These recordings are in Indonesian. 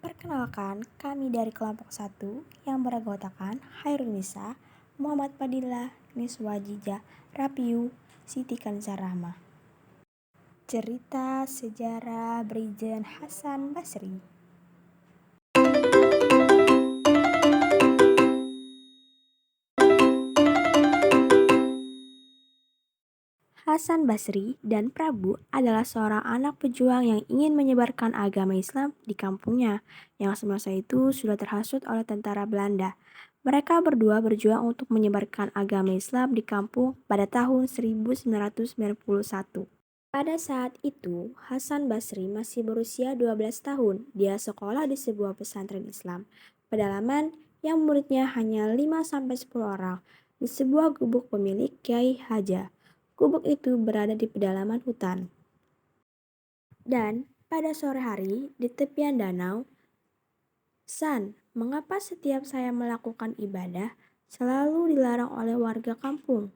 Perkenalkan, kami dari kelompok 1 yang beranggotakan Hairunisa, Muhammad Fadilah, Niswa Jija, Rapiu, Siti Kanza Rahma. Cerita sejarah Brigjen Hasan Basri. Hasan Basri dan Prabu adalah seorang anak pejuang yang ingin menyebarkan agama Islam di kampungnya, yang semasa itu sudah terhasut oleh tentara Belanda. Mereka berdua berjuang untuk menyebarkan agama Islam di kampung pada tahun 1991. Pada saat itu, Hasan Basri masih berusia 12 tahun. Dia sekolah di sebuah pesantren Islam, pedalaman yang muridnya hanya 5-10 orang, di sebuah gubuk pemilik Kiai Haja. Gubuk itu berada di pedalaman hutan. Dan pada sore hari, di tepian danau, "San, mengapa setiap saya melakukan ibadah, selalu dilarang oleh warga kampung?"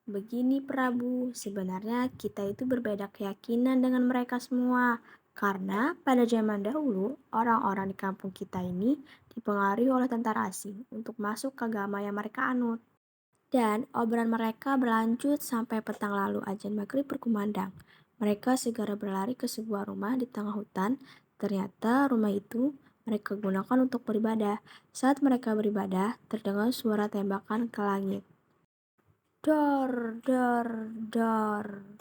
"Begini Prabu, sebenarnya kita itu berbeda keyakinan dengan mereka semua. Karena pada zaman dahulu, orang-orang di kampung kita ini dipengaruhi oleh tentara asing untuk masuk ke agama yang mereka anut. Dan obrolan mereka berlanjut sampai petang lalu azan maghrib berkumandang. Mereka segera berlari ke sebuah rumah di tengah hutan. Ternyata rumah itu mereka gunakan untuk beribadah. Saat mereka beribadah, terdengar suara tembakan ke langit. Dor, dor, dor.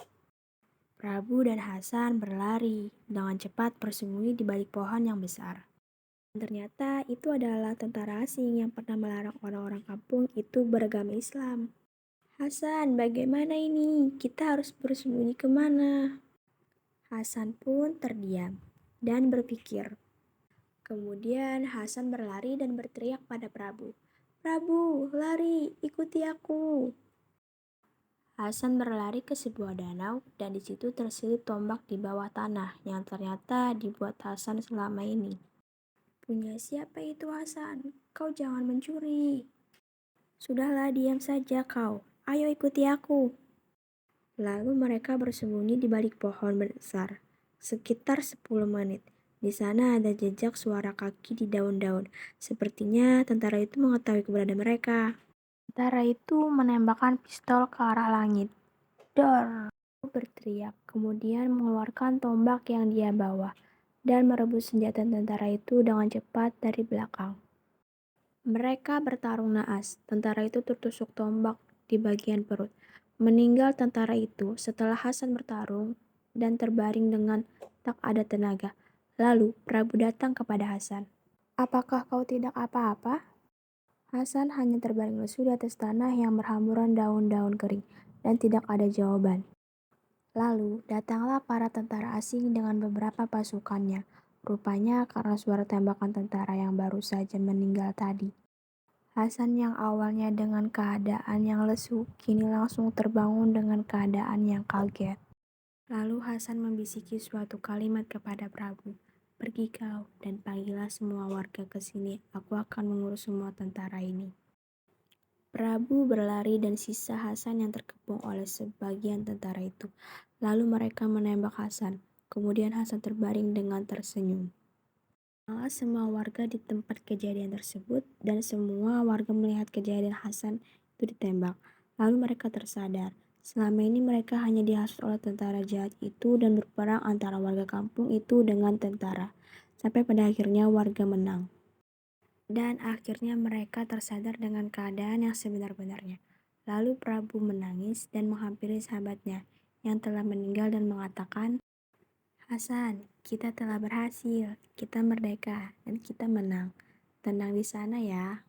Prabu dan Hasan berlari dengan cepat bersembunyi di balik pohon yang besar. Ternyata itu adalah tentara asing yang pernah melarang orang-orang kampung itu beragama Islam. "Hasan, bagaimana ini? Kita harus bersembunyi kemana?" Hasan pun terdiam dan berpikir. Kemudian Hasan berlari dan berteriak pada Prabu. "Prabu, lari, ikuti aku." Hasan berlari ke sebuah danau dan di situ terselip tombak di bawah tanah yang ternyata dibuat Hasan selama ini. "Punya siapa itu Hasan? Kau jangan mencuri." "Sudahlah, diam saja kau. Ayo ikuti aku." Lalu mereka bersembunyi di balik pohon besar, sekitar 10 menit. Di sana ada jejak suara kaki di daun-daun. Sepertinya tentara itu mengetahui keberadaan mereka. Tentara itu menembakkan pistol ke arah langit. "Dor!" berteriak, kemudian mengeluarkan tombak yang dia bawa dan merebut senjata tentara itu dengan cepat dari belakang. Mereka bertarung naas. Tentara itu tertusuk tombak di bagian perut. Meninggal tentara itu setelah Hasan bertarung dan terbaring dengan tak ada tenaga. Lalu Prabu datang kepada Hasan. "Apakah kau tidak apa-apa?" Hasan hanya terbaring lesu di atas tanah yang berhamburan daun-daun kering dan tidak ada jawaban. Lalu datanglah para tentara asing dengan beberapa pasukannya. Rupanya karena suara tembakan tentara yang baru saja meninggal tadi. Hasan yang awalnya dengan keadaan yang lesu, kini langsung terbangun dengan keadaan yang kaget. Lalu Hasan membisiki suatu kalimat kepada Prabu. "Pergi kau dan panggillah semua warga ke sini. Aku akan mengurus semua tentara ini." Prabu berlari dan sisa Hasan yang terkepung oleh sebagian tentara itu. Lalu mereka menembak Hasan. Kemudian Hasan terbaring dengan tersenyum. Malah semua warga di tempat kejadian tersebut dan semua warga melihat kejadian Hasan itu ditembak. Lalu mereka tersadar. Selama ini mereka hanya dihasut oleh tentara jahat itu dan berperang antara warga kampung itu dengan tentara. Sampai pada akhirnya warga menang. Dan akhirnya mereka tersadar dengan keadaan yang sebenar-benarnya. Lalu Prabu menangis dan menghampiri sahabatnya yang telah meninggal dan mengatakan, "Hasan, kita telah berhasil, kita merdeka, dan kita menang. Tenang di sana ya."